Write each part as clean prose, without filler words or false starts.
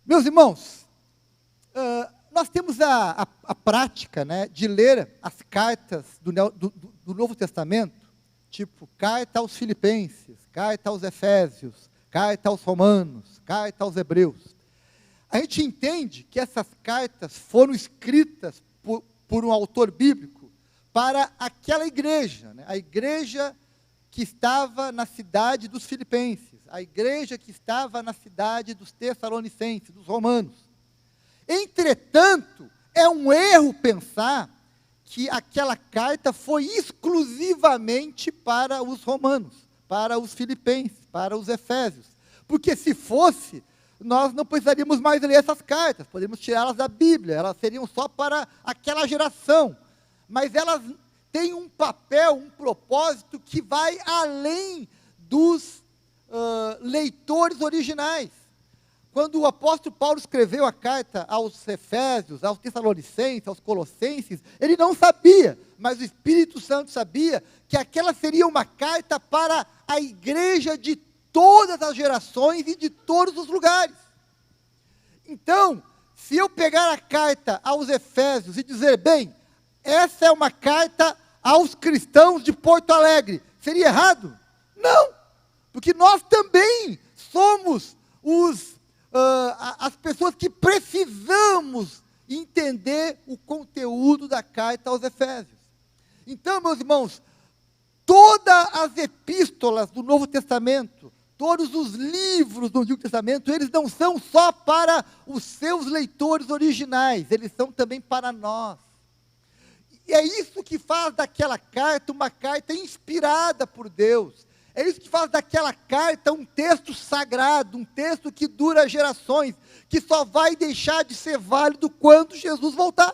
Meus irmãos, nós temos a prática, né, de ler as cartas do Novo Testamento, tipo carta aos Filipenses, carta aos Efésios, carta aos Romanos, carta aos Hebreus. A gente entende que essas cartas foram escritas por um autor bíblico para aquela igreja, né, a igreja que estava na cidade dos Filipenses, a igreja que estava na cidade dos Tessalonicenses, dos Romanos. Entretanto, é um erro pensar que aquela carta foi exclusivamente para os romanos, para os filipenses, para os efésios. Porque se fosse, nós não precisaríamos mais ler essas cartas, poderíamos tirá-las da Bíblia, elas seriam só para aquela geração. Mas elas têm um papel, um propósito que vai além dos leitores originais. Quando o apóstolo Paulo escreveu a carta aos Efésios, aos Tessalonicenses, aos Colossenses, ele não sabia, mas o Espírito Santo sabia que aquela seria uma carta para a igreja de todas as gerações e de todos os lugares. Então, se eu pegar a carta aos Efésios e dizer, bem, essa é uma carta aos cristãos de Porto Alegre, seria errado? Não, porque nós também somos as pessoas que precisamos entender o conteúdo da carta aos Efésios. Então, meus irmãos, todas as epístolas do Novo Testamento, todos os livros do Antigo Testamento, eles não são só para os seus leitores originais, eles são também para nós. E é isso que faz daquela carta uma carta inspirada por Deus. É isso que faz daquela carta um texto sagrado, um texto que dura gerações, que só vai deixar de ser válido quando Jesus voltar.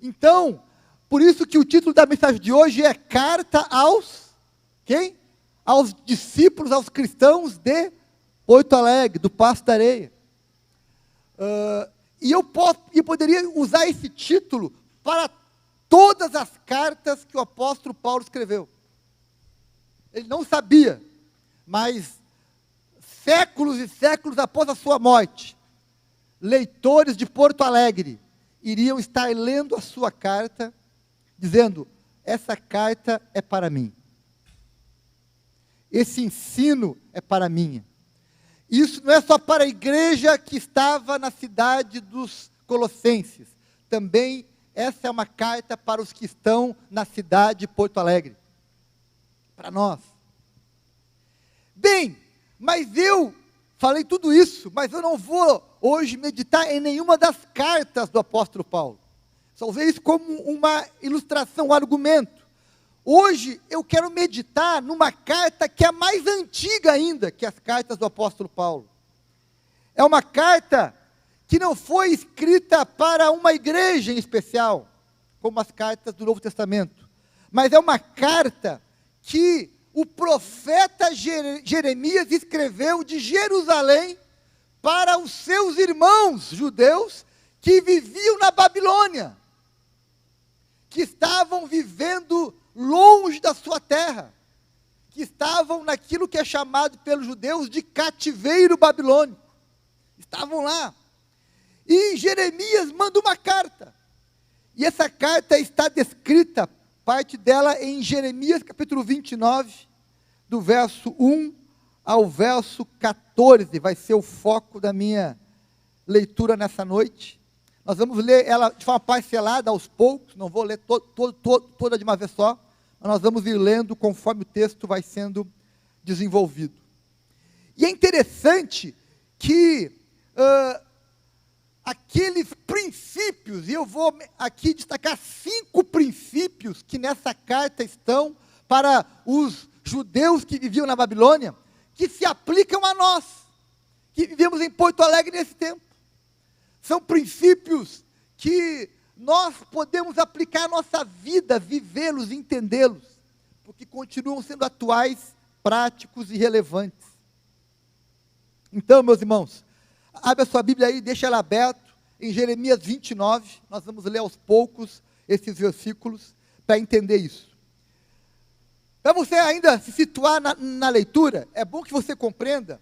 Então, por isso que o título da mensagem de hoje é Carta aos, quem? Aos discípulos, aos cristãos de Porto Alegre, do Paço da Areia. E eu poderia usar esse título para todas as cartas que o apóstolo Paulo escreveu. Ele não sabia, mas séculos e séculos após a sua morte, leitores de Porto Alegre iriam estar lendo a sua carta, dizendo, essa carta é para mim. Esse ensino é para mim. Isso não é só para a igreja que estava na cidade dos Colossenses. Também essa é uma carta para os que estão na cidade de Porto Alegre. Para nós. Bem, mas eu falei tudo isso, mas eu não vou hoje meditar em nenhuma das cartas do apóstolo Paulo. Só usei isso como uma ilustração, um argumento. Hoje eu quero meditar numa carta que é mais antiga ainda que as cartas do apóstolo Paulo. É uma carta que não foi escrita para uma igreja em especial, como as cartas do Novo Testamento, mas é uma carta que o profeta Jeremias escreveu de Jerusalém para os seus irmãos judeus que viviam na Babilônia, que estavam vivendo longe da sua terra, que estavam naquilo que é chamado pelos judeus de cativeiro babilônico. Estavam lá. E Jeremias manda uma carta. E essa carta está descrita, parte dela em Jeremias capítulo 29, do verso 1 ao verso 14, vai ser o foco da minha leitura nessa noite. Nós vamos ler ela de forma parcelada, aos poucos, não vou ler toda de uma vez só, mas nós vamos ir lendo conforme o texto vai sendo desenvolvido. E é interessante que aqueles princípios, e eu vou aqui destacar 5 princípios que nessa carta estão para os judeus que viviam na Babilônia, que se aplicam a nós, que vivemos em Porto Alegre nesse tempo. São princípios que nós podemos aplicar à nossa vida, vivê-los, entendê-los, porque continuam sendo atuais, práticos e relevantes. Então, meus irmãos, abre a sua Bíblia aí, deixa ela aberta, em Jeremias 29, nós vamos ler aos poucos esses versículos, para entender isso. Para você ainda se situar na leitura, é bom que você compreenda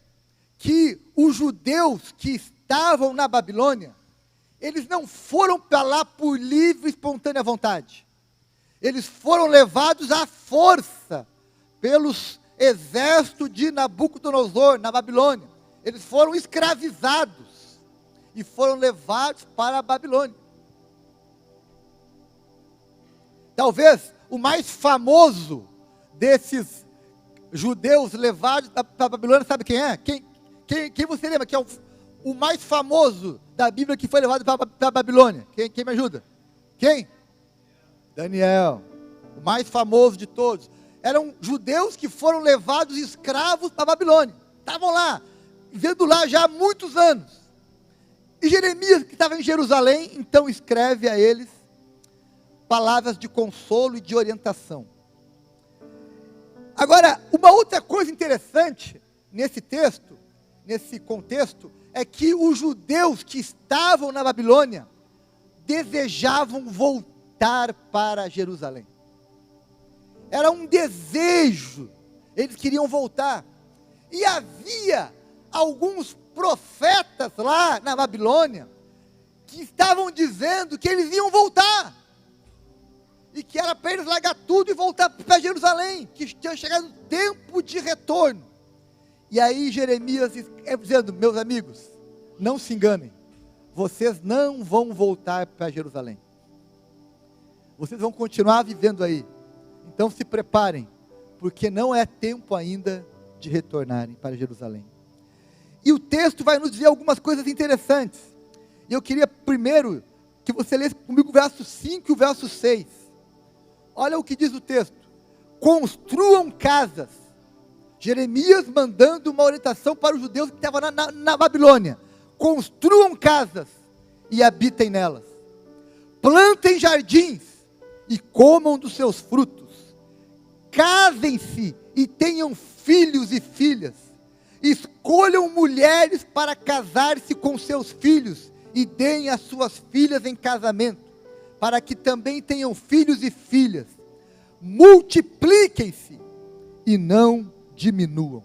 que os judeus que estavam na Babilônia, eles não foram para lá por livre e espontânea vontade. Eles foram levados à força pelos exércitos de Nabucodonosor, na Babilônia. Eles foram escravizados e foram levados para a Babilônia. Talvez o mais famoso desses judeus levados para a Babilônia, sabe quem é? Quem você lembra que é o mais famoso da Bíblia que foi levado para a Babilônia? Quem me ajuda? Quem? Daniel, o mais famoso de todos. Eram judeus que foram levados escravos para a Babilônia. Estavam lá, vivendo lá já há muitos anos. E Jeremias, que estava em Jerusalém, então escreve a eles palavras de consolo e de orientação. Agora, uma outra coisa interessante nesse texto, nesse contexto, é que os judeus que estavam na Babilônia desejavam voltar para Jerusalém. Era um desejo, eles queriam voltar. E havia alguns profetas lá na Babilônia que estavam dizendo que eles iam voltar. E que era para eles largar tudo e voltar para Jerusalém, que tinha chegado o tempo de retorno. E aí Jeremias dizendo: meus amigos, não se enganem, vocês não vão voltar para Jerusalém. Vocês vão continuar vivendo aí. Então se preparem, porque não é tempo ainda de retornarem para Jerusalém. E o texto vai nos dizer algumas coisas interessantes. E eu queria primeiro que você lesse comigo o verso 5 e o verso 6. Olha o que diz o texto: construam casas. Jeremias mandando uma orientação para os judeus que estavam na Babilônia. Construam casas e habitem nelas. Plantem jardins e comam dos seus frutos. Casem-se e tenham filhos e filhas. Escolham mulheres para casar-se com seus filhos e deem as suas filhas em casamento, para que também tenham filhos e filhas. Multipliquem-se e não diminuam.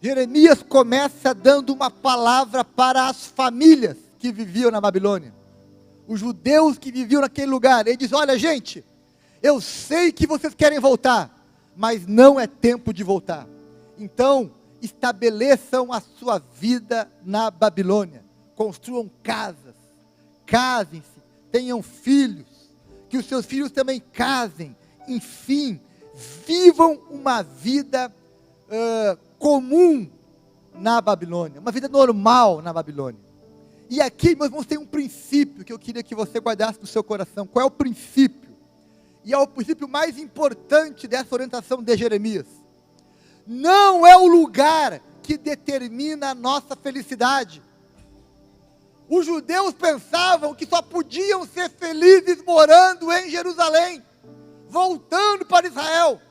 Jeremias começa dando uma palavra para as famílias que viviam na Babilônia, os judeus que viviam naquele lugar. Ele diz: olha gente, eu sei que vocês querem voltar, mas não é tempo de voltar. Então estabeleçam a sua vida na Babilônia, construam casas, casem-se, tenham filhos, que os seus filhos também casem, enfim, vivam uma vida comum na Babilônia, uma vida normal na Babilônia. E aqui, meus irmãos, tem um princípio que eu queria que você guardasse no seu coração. Qual é o princípio? E é o princípio mais importante dessa orientação de Jeremias. Não é o lugar que determina a nossa felicidade. Os judeus pensavam que só podiam ser felizes morando em Jerusalém, voltando para Israel.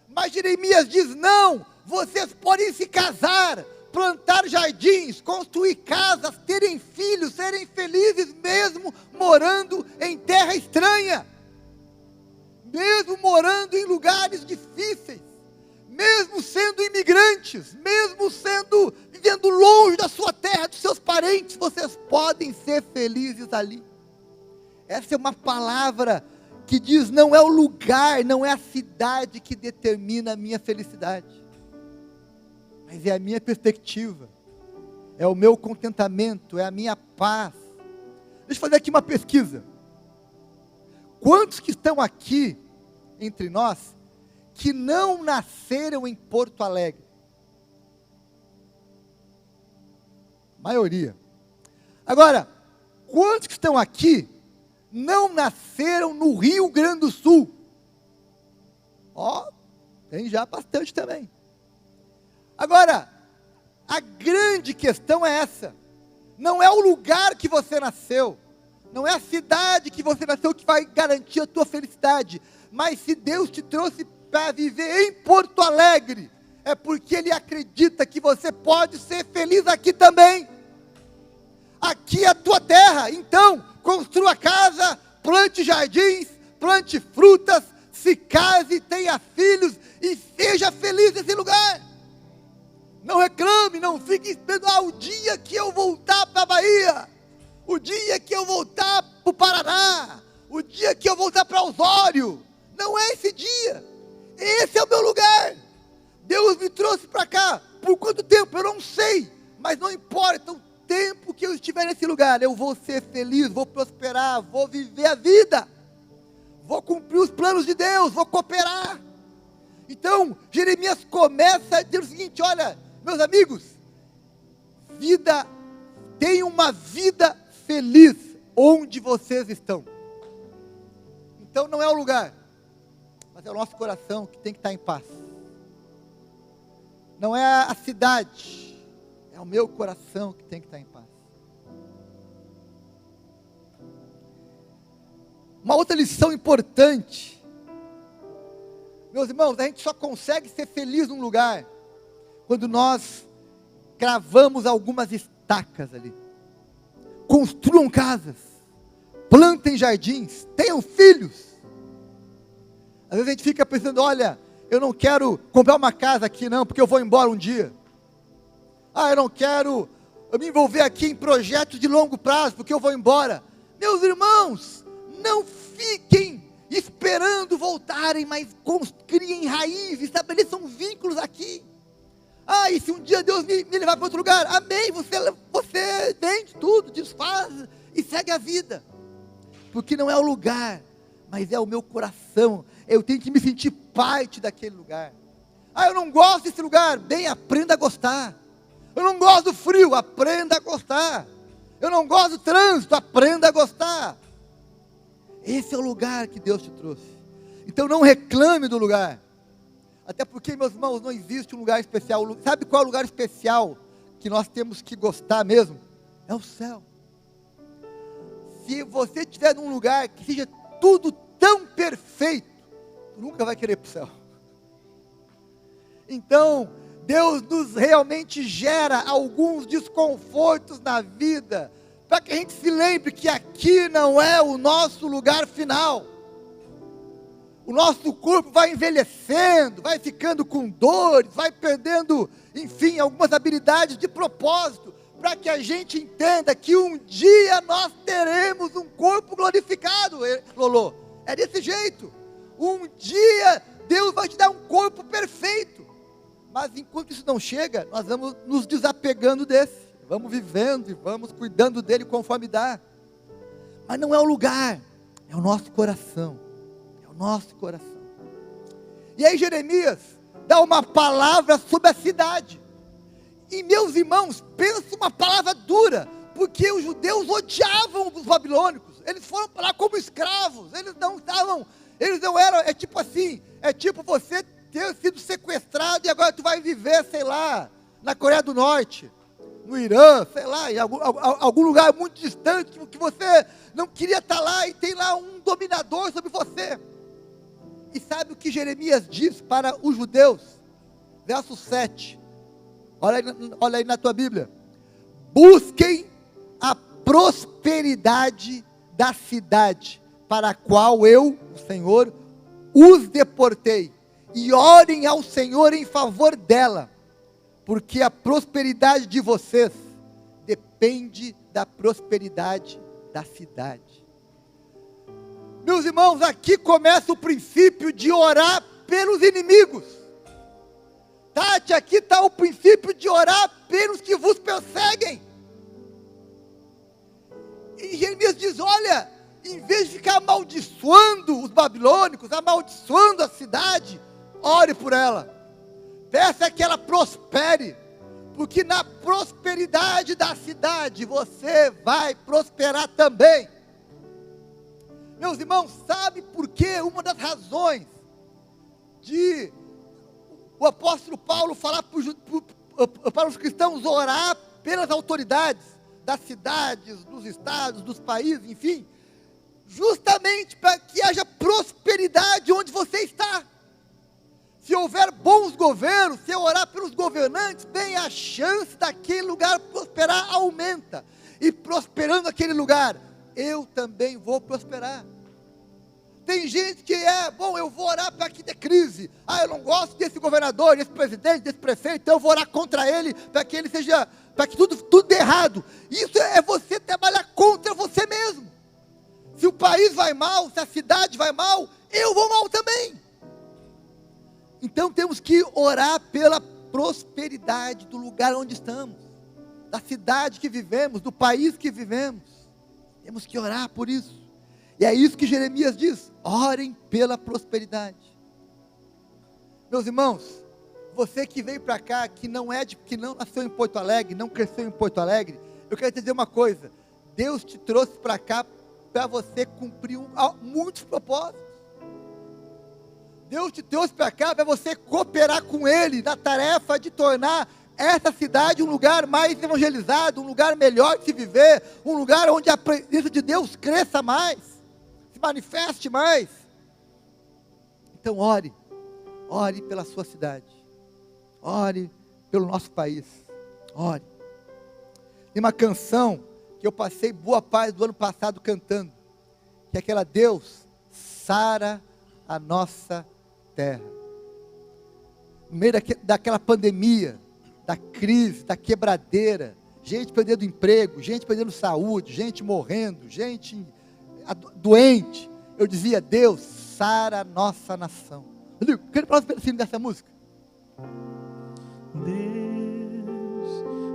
Mas Jeremias diz: não, vocês podem se casar, plantar jardins, construir casas, terem filhos, serem felizes mesmo morando em terra estranha, mesmo morando em lugares difíceis, mesmo sendo imigrantes, mesmo vivendo longe da sua terra, dos seus parentes, vocês podem ser felizes ali. Essa é uma palavra que diz: não é o lugar, não é a cidade que determina a minha felicidade, mas é a minha perspectiva, é o meu contentamento, é a minha paz. Deixa eu fazer aqui uma pesquisa. Quantos que estão aqui entre nós que não nasceram em Porto Alegre? Maioria. Agora, quantos que estão aqui não nasceram no Rio Grande do Sul? Ó, tem já bastante também. Agora, a grande questão é essa: não é o lugar que você nasceu, não é a cidade que você nasceu que vai garantir a tua felicidade, mas se Deus te trouxe para viver em Porto Alegre, é porque Ele acredita que você pode ser feliz aqui também. Aqui é a tua terra, então construa casa, plante jardins, plante frutas, se case, tenha filhos e seja feliz nesse lugar. Não reclame, não fique esperando o dia que eu voltar para a Bahia, o dia que eu voltar para o Paraná, o dia que eu voltar para Osório. Não é esse dia. Esse é o meu lugar. Deus me trouxe para cá. Por quanto tempo? Eu não sei. Mas não importa o tempo que eu estiver nesse lugar. Eu vou ser feliz, vou prosperar, vou viver a vida. Vou cumprir os planos de Deus, vou cooperar. Então, Jeremias começa a dizer o seguinte: olha, meus amigos, tenham uma vida feliz onde vocês estão. Então não é o lugar, mas é o nosso coração que tem que estar em paz. Não é a cidade, é o meu coração que tem que estar em paz. Uma outra lição importante, meus irmãos, a gente só consegue ser feliz num lugar quando nós cravamos algumas estacas ali. Construam casas, plantem jardins, tenham filhos. Às vezes a gente fica pensando: olha, eu não quero comprar uma casa aqui não, porque eu vou embora um dia. Eu não quero me envolver aqui em projetos de longo prazo, porque eu vou embora. Meus irmãos, não fiquem esperando voltarem, mas criem raízes, estabeleçam vínculos aqui. E se um dia Deus me levar para outro lugar, amém, você vende tudo, desfaz e segue a vida. Porque não é o lugar, mas é o meu coração. Eu tenho que me sentir parte daquele lugar. Eu não gosto desse lugar. Bem, aprenda a gostar. Eu não gosto do frio. Aprenda a gostar. Eu não gosto do trânsito. Aprenda a gostar. Esse é o lugar que Deus te trouxe. Então não reclame do lugar. Até porque, meus irmãos, não existe um lugar especial. Sabe qual é o lugar especial que nós temos que gostar mesmo? É o céu. Se você estiver num lugar que seja tudo tão perfeito, tu nunca vai querer ir para o céu. Então, Deus nos realmente gera alguns desconfortos na vida, para que a gente se lembre que aqui não é o nosso lugar final. O nosso corpo vai envelhecendo, vai ficando com dores, vai perdendo, enfim, algumas habilidades de propósito, para que a gente entenda que um dia nós teremos um corpo glorificado, Lolo. É desse jeito. Um dia Deus vai te dar um corpo perfeito. Mas enquanto isso não chega, nós vamos nos desapegando desse. Vamos vivendo e vamos cuidando dele conforme dá. Mas não é o lugar, é o nosso coração. É o nosso coração. E aí Jeremias dá uma palavra sobre a cidade. E meus irmãos, pensa uma palavra dura, porque os judeus odiavam os babilônicos. Eles foram para lá como escravos. Eles não eram, é tipo assim, é tipo você ter sido sequestrado e agora tu vai viver, sei lá, na Coreia do Norte, no Irã, sei lá, em algum lugar muito distante, que você não queria estar lá e tem lá um dominador sobre você. E sabe o que Jeremias diz para os judeus? Verso 7, olha aí na tua Bíblia: busquem a prosperidade da cidade para a qual eu, o Senhor, os deportei, e orem ao Senhor em favor dela, porque a prosperidade de vocês depende da prosperidade da cidade. Meus irmãos, aqui começa o princípio de orar pelos inimigos. Tati, aqui está o princípio de orar pelos que vos perseguem. E Jeremias diz: olha, em vez de ficar amaldiçoando os babilônicos, amaldiçoando a cidade, ore por ela. Peça que ela prospere, porque na prosperidade da cidade você vai prosperar também. Meus irmãos, sabe por que uma das razões de o apóstolo Paulo falar para os cristãos orar pelas autoridades das cidades, dos estados, dos países, enfim, justamente para que haja prosperidade onde você está. Se houver bons governos, se eu orar pelos governantes, bem, a chance daquele lugar prosperar aumenta. E prosperando aquele lugar, eu também vou prosperar. Tem gente que eu vou orar para que dê crise. Eu não gosto desse governador, desse presidente, desse prefeito, então eu vou orar contra ele, para que ele seja, para que tudo dê errado. Isso é você trabalhar contra você mesmo. Se o país vai mal, se a cidade vai mal, eu vou mal também. Então temos que orar pela prosperidade do lugar onde estamos, da cidade que vivemos, do país que vivemos. Temos que orar por isso. E é isso que Jeremias diz: orem pela prosperidade. Meus irmãos, você que veio para cá, que não nasceu em Porto Alegre, não cresceu em Porto Alegre, eu quero te dizer uma coisa: Deus te trouxe para cá para você cumprir muitos propósitos. Deus te trouxe para cá para você cooperar com Ele na tarefa de tornar essa cidade um lugar mais evangelizado, um lugar melhor de se viver, um lugar onde a presença de Deus cresça mais, se manifeste mais. Então ore pela sua cidade, ore pelo nosso país, ore. Tem uma canção que eu passei boa parte do ano passado cantando, que é aquela: Deus, sara a nossa terra. No meio daquela pandemia, da crise, da quebradeira, gente perdendo emprego, gente perdendo saúde, gente morrendo, gente doente, eu dizia: Deus, sara a nossa nação. Eu digo, quero falar um pedacinho dessa música. Deus,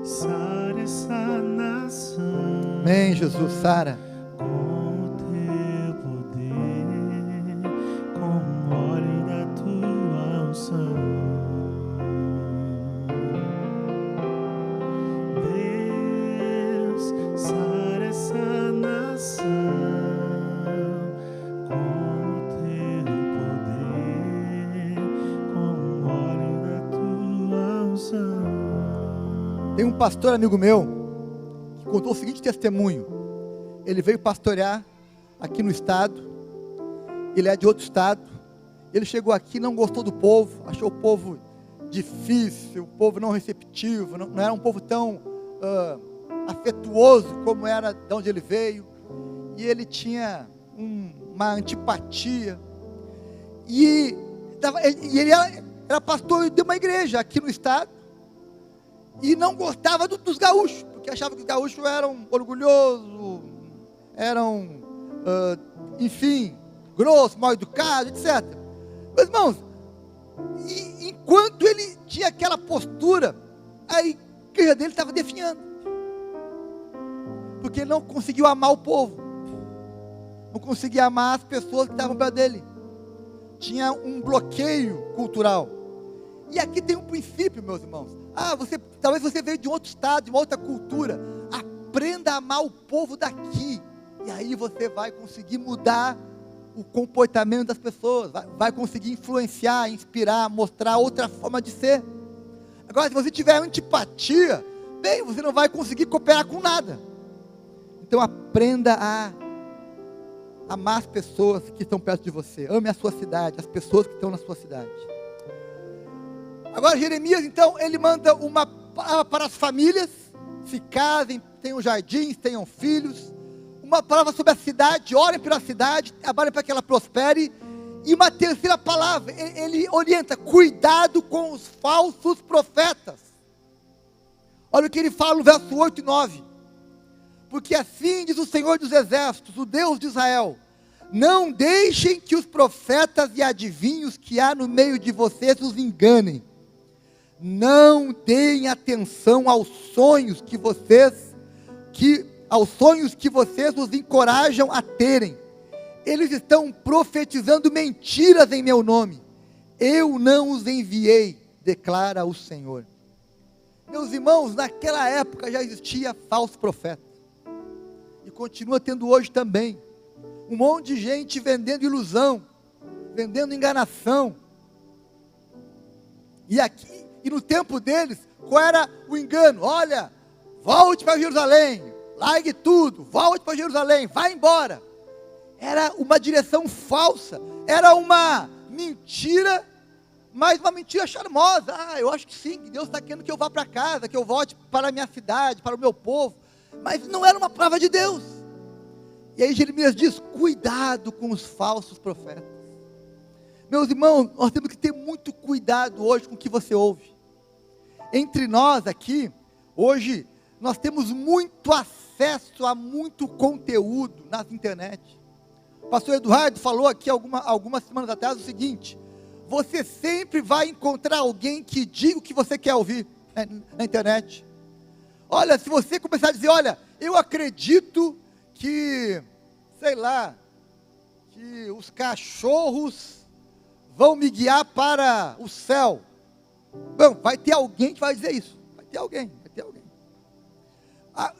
sara essa nação. Amém, Jesus, sara. Com o teu poder, com o óleo da tua unção. Deus, sara essa nação. Com o teu poder, com o óleo da tua unção. Tem um pastor amigo meu que contou o seguinte testemunho. Ele veio pastorear aqui no estado. Ele é de outro estado. Ele chegou aqui, não gostou do povo, achou o povo difícil, o povo não receptivo, não era um povo tão afetuoso como era de onde ele veio. E ele tinha uma antipatia. E ele era pastor de uma igreja aqui no estado. E não gostava dos gaúchos, porque achava que os gaúchos eram orgulhosos, eram, enfim, grossos, mal educados, etc. Meus irmãos, enquanto ele tinha aquela postura, a igreja dele estava definhando, porque ele não conseguiu amar o povo, não conseguia amar as pessoas que estavam perto dele, tinha um bloqueio cultural. E aqui tem um princípio, meus irmãos. Talvez você veio de um outro estado, de uma outra cultura. Aprenda a amar o povo daqui. E aí você vai conseguir mudar o comportamento das pessoas. Vai conseguir influenciar, inspirar, mostrar outra forma de ser. Agora, se você tiver antipatia, você não vai conseguir cooperar com nada. Então aprenda a amar as pessoas que estão perto de você. Ame a sua cidade, as pessoas que estão na sua cidade. Agora Jeremias, então, ele manda uma palavra para as famílias: se casem, tenham jardins, tenham filhos. Uma palavra sobre a cidade: orem pela cidade, trabalhem para que ela prospere. E uma terceira palavra, ele orienta: cuidado com os falsos profetas. Olha o que ele fala no verso 8 e 9. Porque assim diz o Senhor dos Exércitos, o Deus de Israel: não deixem que os profetas e adivinhos que há no meio de vocês os enganem. Não deem atenção aos sonhos que vocês os encorajam a terem. Eles estão profetizando mentiras em meu nome. Eu não os enviei, declara o Senhor. Meus irmãos, naquela época já existia falso profeta. E continua tendo hoje também. Um monte de gente vendendo ilusão, vendendo enganação. E no tempo deles, qual era o engano? Olha, volte para Jerusalém, largue tudo, volte para Jerusalém, vá embora. Era uma direção falsa, era uma mentira, mas uma mentira charmosa. Eu acho que sim, que Deus está querendo que eu vá para casa, que eu volte para a minha cidade, para o meu povo. Mas não era uma palavra de Deus. E aí Jeremias diz: cuidado com os falsos profetas. Meus irmãos, nós temos que ter muito cuidado hoje com o que você ouve. Entre nós aqui, hoje, nós temos muito acesso a muito conteúdo na internet. O pastor Eduardo falou aqui algumas semanas atrás o seguinte: você sempre vai encontrar alguém que diga o que você quer ouvir na internet. Olha, se você começar a dizer: olha, eu acredito que, sei lá, que os cachorros vão me guiar para o céu. Bom, vai ter alguém que vai dizer isso. Vai ter alguém.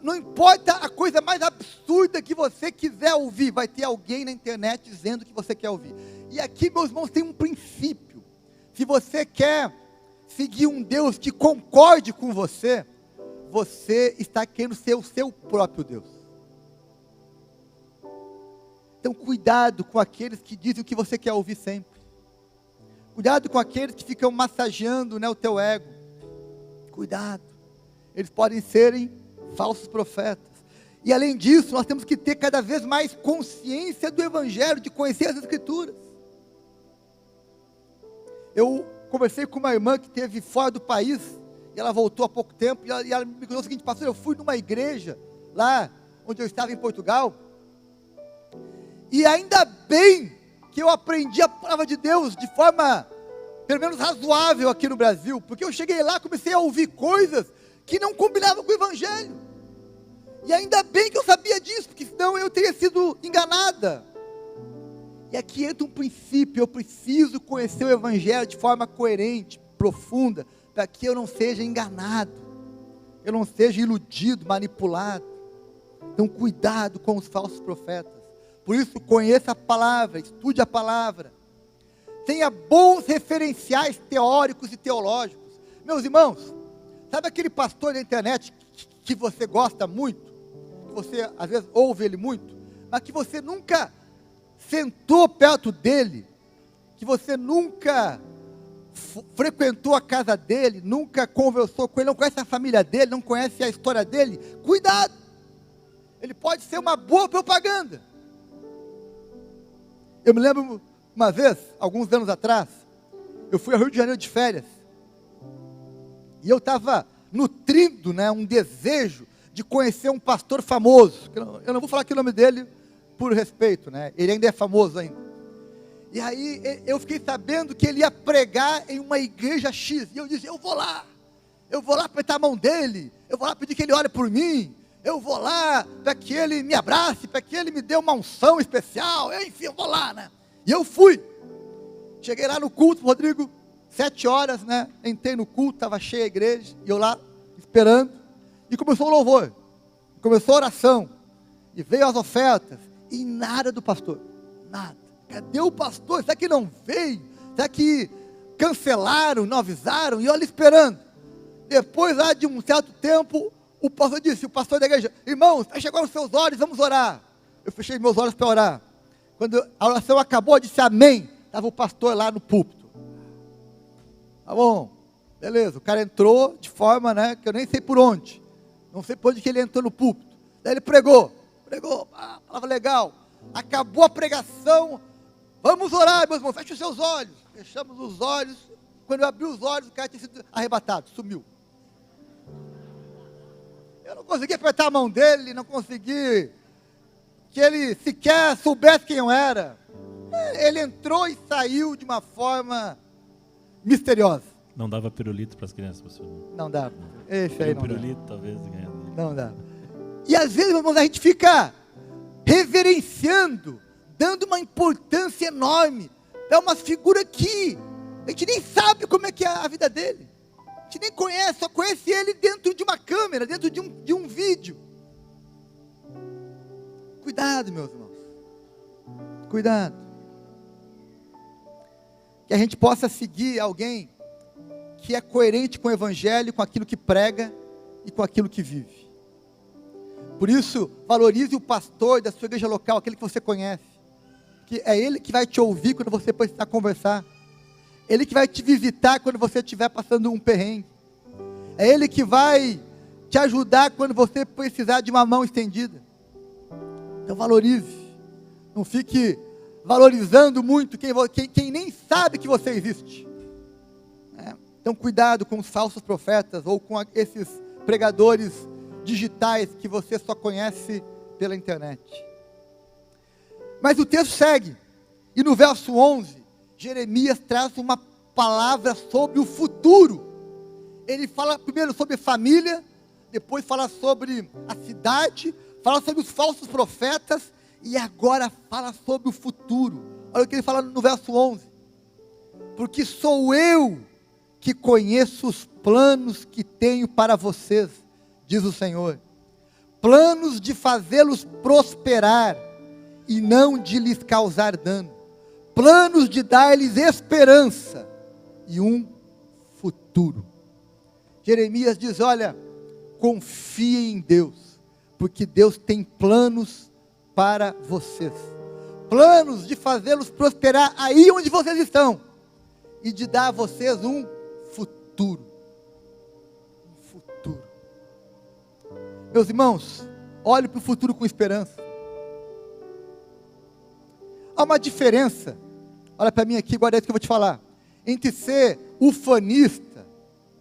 Não importa a coisa mais absurda que você quiser ouvir, vai ter alguém na internet dizendo o que você quer ouvir. E aqui, meus irmãos, tem um princípio. Se você quer seguir um Deus que concorde com você, você está querendo ser o seu próprio Deus. Então, cuidado com aqueles que dizem o que você quer ouvir sempre. Cuidado com aqueles que ficam massageando, o teu ego. Cuidado. Eles podem serem falsos profetas. E além disso, nós temos que ter cada vez mais consciência do Evangelho, de conhecer as Escrituras. Eu conversei com uma irmã que esteve fora do país, e ela voltou há pouco tempo, e ela me contou o seguinte: pastor, eu fui numa igreja, lá onde eu estava em Portugal, e ainda bem que eu aprendi a palavra de Deus de forma, pelo menos razoável aqui no Brasil, porque eu cheguei lá, comecei a ouvir coisas que não combinavam com o Evangelho, e ainda bem que eu sabia disso, porque senão eu teria sido enganada. E aqui entra um princípio: eu preciso conhecer o Evangelho de forma coerente, profunda, para que eu não seja enganado, eu não seja iludido, manipulado. Então cuidado com os falsos profetas. Por isso, conheça a palavra, estude a palavra, tenha bons referenciais teóricos e teológicos. Meus irmãos, sabe aquele pastor da internet que você gosta muito, que você às vezes ouve ele muito, mas que você nunca sentou perto dele, que você nunca frequentou a casa dele, nunca conversou com ele, não conhece a família dele, não conhece a história dele? Cuidado, ele pode ser uma boa propaganda. Eu me lembro uma vez, alguns anos atrás, eu fui ao Rio de Janeiro de férias, e eu estava nutrindo, um desejo de conhecer um pastor famoso. Eu não vou falar aqui o nome dele por respeito, ele ainda é famoso ainda. E aí eu fiquei sabendo que ele ia pregar em uma igreja X, e eu disse: eu vou lá apertar a mão dele, eu vou lá pedir que ele ore por mim, eu vou lá para que ele me abrace, para que ele me dê uma unção especial, enfim, eu vou lá, E eu fui, cheguei lá no culto, Rodrigo, 7 horas, entrei no culto, estava cheia a igreja, e eu lá esperando, e começou o louvor, começou a oração, e veio as ofertas, e nada do pastor, nada. Cadê o pastor? Será que não veio? Será que cancelaram, não avisaram? E olha, esperando. Depois, lá de um certo tempo, o pastor disse, o pastor da igreja: irmãos, feche agora os seus olhos, vamos orar. Eu fechei meus olhos para orar. Quando a oração acabou, eu disse amém. Estava o pastor lá no púlpito. Tá bom, beleza. O cara entrou de forma, que eu nem sei por onde. Não sei por onde que ele entrou no púlpito. Daí ele pregou, palavra legal. Acabou a pregação. Vamos orar, meus irmãos, feche os seus olhos. Fechamos os olhos. Quando eu abri os olhos, o cara tinha sido arrebatado, sumiu. Eu não consegui apertar a mão dele, não consegui que ele sequer soubesse quem eu era. Ele entrou e saiu de uma forma misteriosa. Não dava pirulito para as crianças, pastor? Não dava. Esse aí não pirulito, talvez. Não dava. E às vezes, irmãos, a gente fica reverenciando, dando uma importância enorme. É uma figura que a gente nem sabe como é que é a vida dele. A gente nem conhece, só conhece ele dentro de uma câmera, dentro de um vídeo. Cuidado, meus irmãos. Cuidado. Que a gente possa seguir alguém que é coerente com o Evangelho, com aquilo que prega e com aquilo que vive. Por isso, valorize o pastor da sua igreja local, aquele que você conhece. Que é ele que vai te ouvir quando você precisar conversar. Ele que vai te visitar quando você estiver passando um perrengue. É ele que vai te ajudar quando você precisar de uma mão estendida. Então valorize. Não fique valorizando muito quem nem sabe que você existe. Então cuidado com os falsos profetas ou com esses pregadores digitais que você só conhece pela internet. Mas o texto segue. E no verso 11, Jeremias traz uma palavra sobre o futuro. Ele fala primeiro sobre família, depois fala sobre a cidade, fala sobre os falsos profetas e agora fala sobre o futuro. Olha o que ele fala no verso 11. Porque sou eu que conheço os planos que tenho para vocês, diz o Senhor. Planos de fazê-los prosperar e não de lhes causar dano. Planos de dar-lhes esperança e um futuro. Jeremias diz, olha, confie em Deus, porque Deus tem planos para vocês. Planos de fazê-los prosperar aí onde vocês estão. E de dar a vocês um futuro. Um futuro. Meus irmãos, olhe para o futuro com esperança. Há uma diferença, olha para mim aqui, guarda isso que eu vou te falar, entre ser ufanista,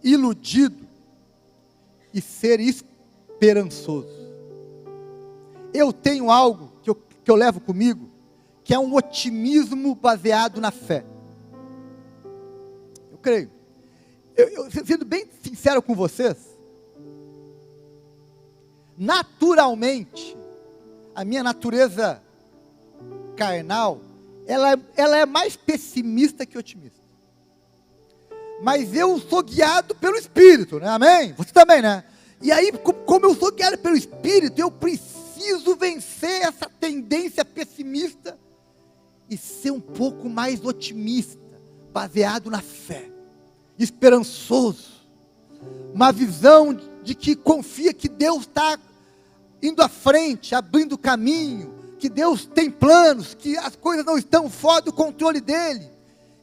iludido, e ser esperançoso. Eu tenho algo que eu levo comigo, que é um otimismo baseado na fé. Eu creio. Sendo bem sincero com vocês, naturalmente, a minha natureza carnal, ela é mais pessimista que otimista. Mas eu sou guiado pelo Espírito, né? Amém? Você também, né? E aí, como eu sou guiado pelo Espírito, eu preciso vencer essa tendência pessimista e ser um pouco mais otimista, baseado na fé, esperançoso, uma visão de que confia que Deus está indo à frente, abrindo caminho, que Deus tem planos, que as coisas não estão fora do controle dele.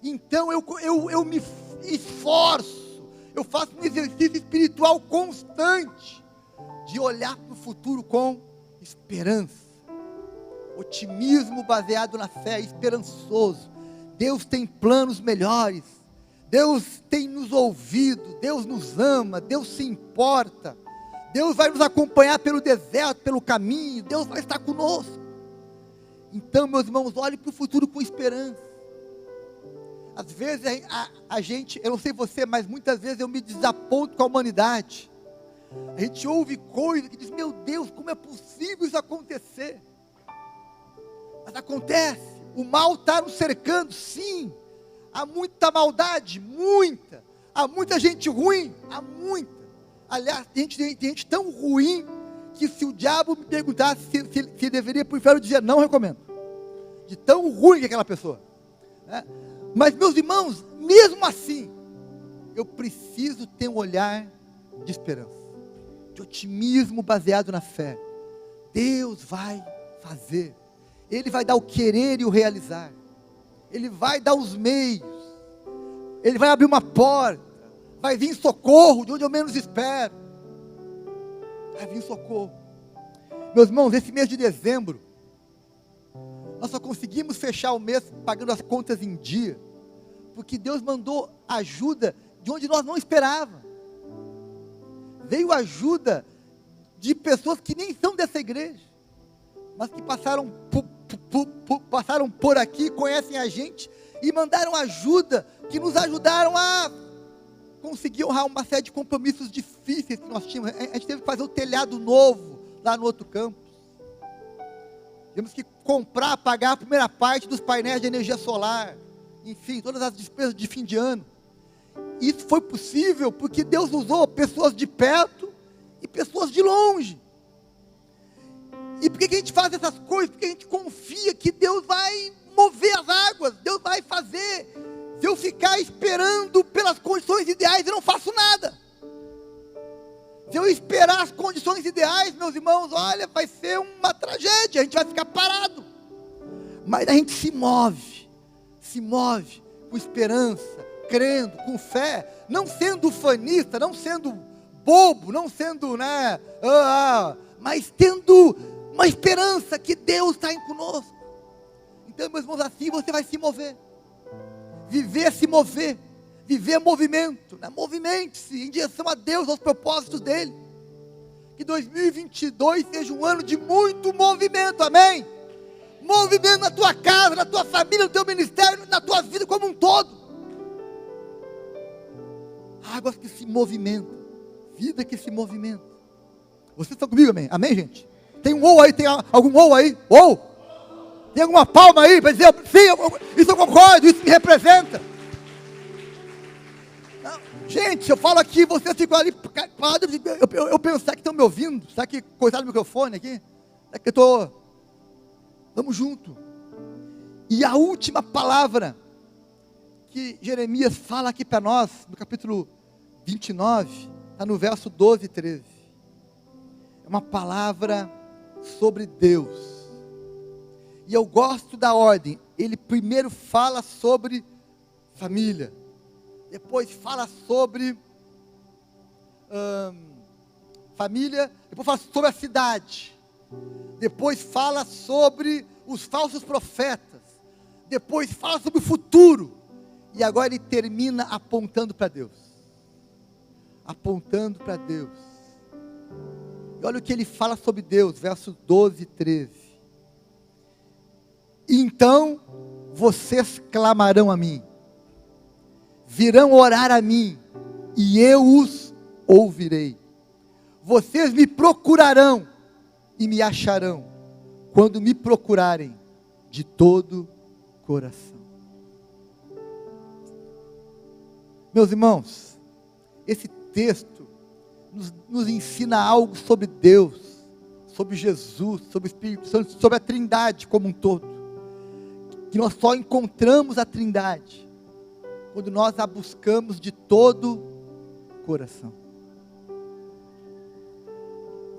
Então eu me esforço, eu faço um exercício espiritual constante, de olhar para o futuro com esperança, otimismo baseado na fé, esperançoso. Deus tem planos melhores, Deus tem nos ouvido, Deus nos ama, Deus se importa, Deus vai nos acompanhar pelo deserto, pelo caminho, Deus vai estar conosco. Então, meus irmãos, olhem para o futuro com esperança. Às vezes a gente, eu não sei você, mas muitas vezes eu me desaponto com a humanidade. A gente ouve coisas que diz, meu Deus, como é possível isso acontecer? Mas acontece, o mal está nos cercando, sim. Há muita maldade, muita. Há muita gente ruim, há muita. Aliás, tem gente tão ruim, que se o diabo me perguntasse se deveria ir para o inferno, eu dizia, não recomendo. De tão ruim que é aquela pessoa, né? Mas meus irmãos, mesmo assim, eu preciso ter um olhar de esperança, de otimismo baseado na fé. Deus vai fazer, Ele vai dar o querer e o realizar, Ele vai dar os meios, Ele vai abrir uma porta, vai vir socorro de onde eu menos espero, vai vir socorro. Meus irmãos, esse mês de dezembro, nós só conseguimos fechar o mês pagando as contas em dia, porque Deus mandou ajuda de onde nós não esperávamos. Veio ajuda de pessoas que nem são dessa igreja, mas que passaram por aqui, conhecem a gente, e mandaram ajuda, que nos ajudaram a conseguir honrar uma série de compromissos difíceis que nós tínhamos. A gente teve que fazer o telhado novo, lá no outro campus. Temos que comprar, pagar a primeira parte dos painéis de energia solar, enfim, todas as despesas de fim de ano. Isso foi possível porque Deus usou pessoas de perto e pessoas de longe. E por que a gente faz essas coisas? Porque a gente confia que Deus vai mover as águas, Deus vai fazer. Se eu ficar esperando pelas condições ideais, eu não faço nada. Se eu esperar as condições ideais, meus irmãos, olha, vai ser uma tragédia, a gente vai ficar parado. Mas a gente se move com esperança, crendo, com fé, não sendo ufanista, não sendo bobo, não sendo, mas tendo uma esperança que Deus está conosco. Então, meus irmãos, assim você vai se mover. Viver é se mover. Viver é movimento, né? Movimente-se em direção a Deus, aos propósitos dEle. Que 2022 seja um ano de muito movimento, amém? Movimento na tua casa, na tua família, no teu ministério, na tua vida como um todo. Águas que se movimentam, vida que se movimenta. Vocês estão comigo, amém? Amém, gente? Tem um ou aí, tem algum ou aí? Ou? Tem alguma palma aí para dizer, sim, isso eu concordo, isso me representa. Não, gente, eu falo aqui, vocês ficam ali, eu penso, será que estão me ouvindo? Será que coisaram o microfone aqui? Será que eu estou... Vamos junto. E a última palavra que Jeremias fala aqui para nós, no capítulo 29, está no verso 12 e 13. É uma palavra sobre Deus. E eu gosto da ordem. Ele primeiro fala sobre família. Depois fala sobre família. Depois fala sobre a cidade. Depois fala sobre os falsos profetas. Depois fala sobre o futuro. E agora ele termina apontando para Deus. Apontando para Deus. E olha o que ele fala sobre Deus, versos 12 e 13. Então vocês clamarão a mim, virão orar a mim, e eu os ouvirei. Vocês me procurarão e me acharão, quando me procurarem de todo coração. Meus irmãos, esse texto nos ensina algo sobre Deus, sobre Jesus, sobre o Espírito Santo, sobre a Trindade como um todo. Que nós só encontramos a Trindade quando nós a buscamos de todo coração.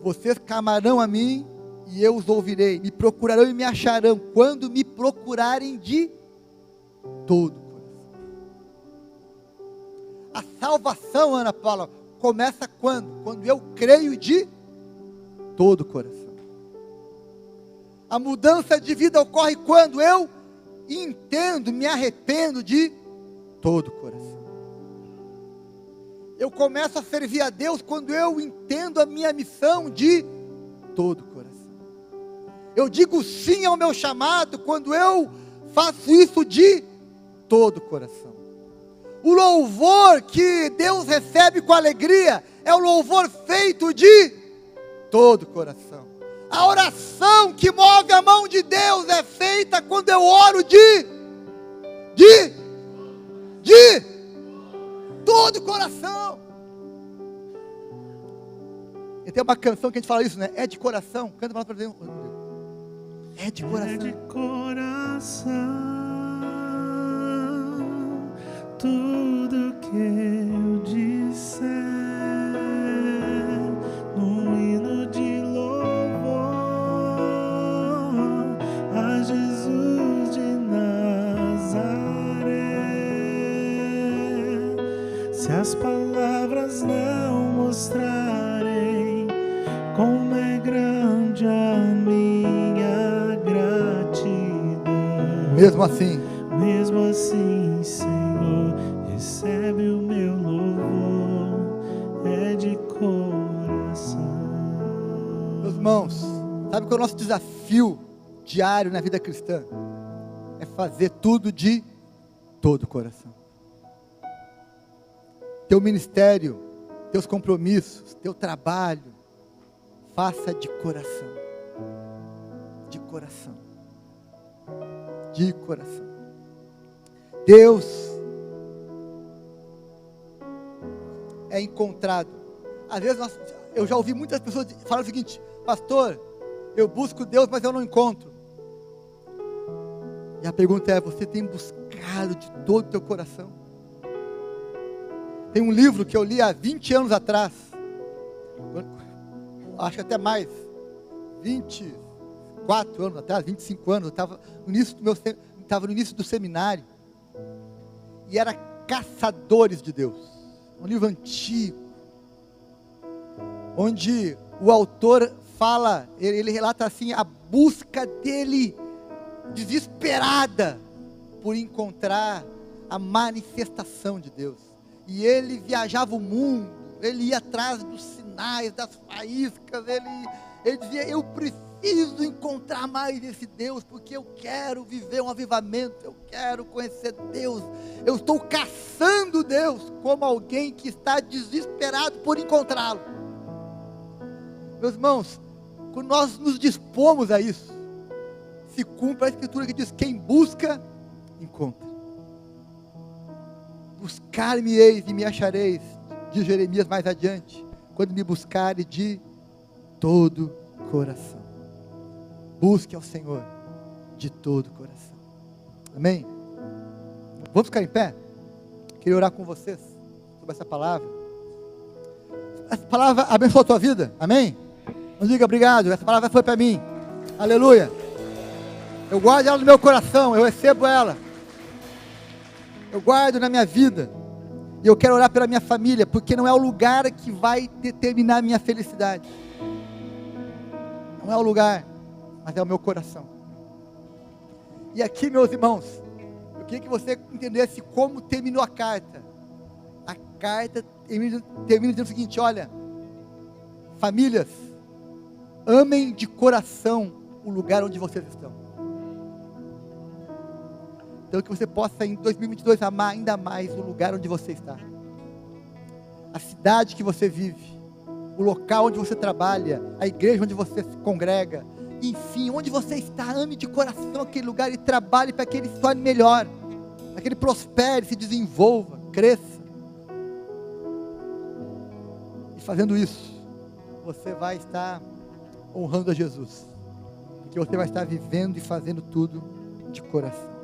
Vocês clamarão a mim e eu os ouvirei, me procurarão e me acharão, quando me procurarem de todo coração. A salvação, Ana Paula, começa quando? Quando eu creio de todo coração. A mudança de vida ocorre quando eu entendo, me arrependo de todo coração. Eu começo a servir a Deus quando eu entendo a minha missão de todo coração. Eu digo sim ao meu chamado quando eu faço isso de todo coração. O louvor que Deus recebe com alegria é o louvor feito de todo coração. A oração que move a mão de Deus é feita quando eu oro de todo coração. E tem uma canção que a gente fala isso, né? É de coração. Canta para Deus. É de coração. É de coração. Tudo que eu disser num hino de louvor a Jesus de Nazaré. Se as palavras não mostrarem como é grande a minha gratidão, Mesmo assim, Senhor, recebe o meu louvor, é de coração. meus irmãos, sabe qual é o nosso desafio diário na vida cristã? É fazer tudo de todo coração. Teu ministério, teus compromissos, teu trabalho, faça de coração. De coração. De coração. Deus é encontrado. Às vezes eu já ouvi muitas pessoas falar o seguinte: pastor, eu busco Deus, mas eu não encontro. E a pergunta é: você tem buscado de todo o teu coração? Tem um livro que eu li há 20 anos atrás, acho que até mais, 24 anos atrás, 25 anos, eu estava no início do seminário, e era Caçadores de Deus, um livro antigo, onde o autor fala, ele relata assim, a busca dele desesperada por encontrar a manifestação de Deus. E ele viajava o mundo, ele ia atrás dos sinais, das faíscas, ele dizia, eu preciso encontrar mais esse Deus, porque eu quero viver um avivamento, eu quero conhecer Deus, eu estou caçando Deus, como alguém que está desesperado por encontrá-lo. Meus irmãos, quando nós nos dispomos a isso, se cumpre a Escritura que diz, quem busca, encontra. Buscar-me-eis e me achareis, diz Jeremias mais adiante, quando me buscares de todo coração. Busque ao Senhor de todo coração. Amém? Vamos ficar em pé? Queria orar com vocês sobre essa palavra. Essa palavra abençoou a tua vida, amém? Não diga obrigado, essa palavra foi para mim, aleluia. Eu guardo ela no meu coração, eu recebo ela, eu guardo na minha vida, e eu quero orar pela minha família, porque não é o lugar que vai determinar a minha felicidade, não é o lugar, mas é o meu coração. E aqui, meus irmãos, eu queria que você entendesse como terminou a carta. A carta termina dizendo o seguinte, olha, famílias, amem de coração o lugar onde vocês estão. Então que você possa em 2022 amar ainda mais o lugar onde você está, a cidade que você vive, o local onde você trabalha, a igreja onde você se congrega, enfim, onde você está, ame de coração aquele lugar e trabalhe para que ele se torne melhor, para que ele prospere, se desenvolva, cresça. E fazendo isso, você vai estar honrando a Jesus, porque você vai estar vivendo e fazendo tudo de coração.